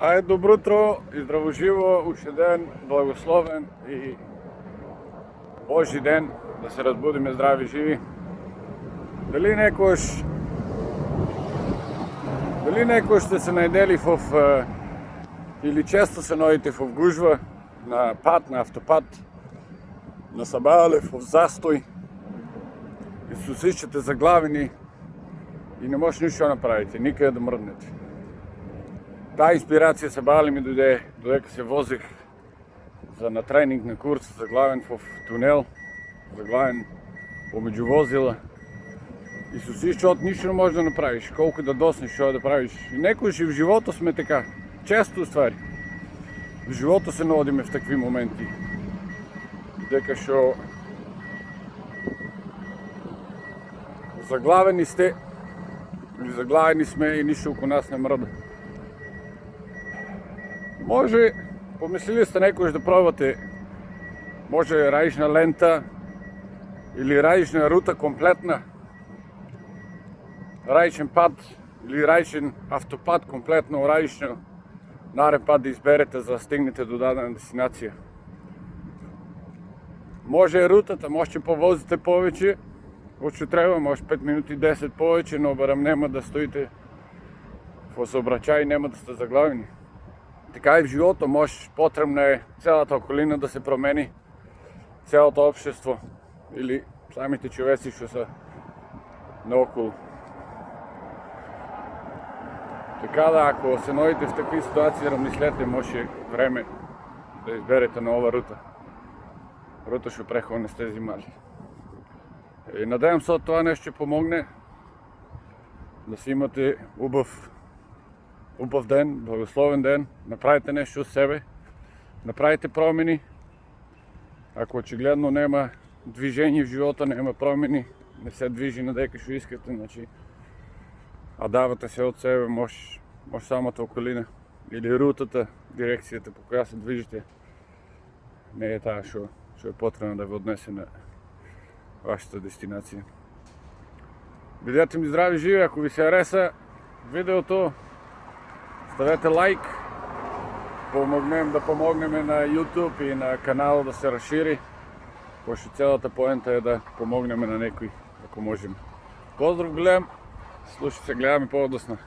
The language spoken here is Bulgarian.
Добро утро и здраво живо, уште ден, благословен и Божи ден, да се разбудиме здрави и живи. Дали некој ще се најдели или често се наоѓате в гужва, на пат, на автопат, на Сабаале, в застој и се усещате заглавени и не можете ништо да направите, никъде да мръднете. Таа инспирација се бали ми дојде додека се возех на тренинг на курс, заглавен в тунел, заглавен помеѓу возила. И се усеща од ништо не можеш да направиш, колку да доснеш, што да правиш. И некојаш и в живото сме така, често ствари. В живото се наодиме в такви моменти. Дека што заглавени сте, или заглавени сме и ништо околу нас не мрда. Може, помислили сте некојаш да пробате, може рајична лента или рајична рута комплетна, рајичен пат или рајичен автопат комплетно рајично, наред пат да изберете за да стигнете до дадена дестинација. Може рутата, може повозите повеќе, оче треба, може 5 минути 10 повеќе, но барем нема да стоите во сообраќај, нема да сте заглавени. Така и в живото, може потребна е целата околина да се промени, целото општество или самите човеци што се наоколу. Така да, ако се наоѓите в такви ситуации, размислете, може време да изберете нова рута. Рута што преходно не сте взимали. И надевам се тоа нешто ќе помогне да си имате убав ден, благословен ден, направите нешто од себе, направите промени. Ако очигледно нема движење в живота, нема промени, не се движи надека што искате, значи, а давате се од себе, може самата околина или рутата, дирекцијата по која се движите, не е таа што е потребно да ве однесе на вашата дестинација. Бидете ми здрави живи, ако ви се хареса видеото, ставете лайк, да помогнеме на YouTube и на канала да се разшири, пошто целата поента е да помогнеме на некој, ако можеме. Поздрав, гледам, слушай се, гледаме по-одосна.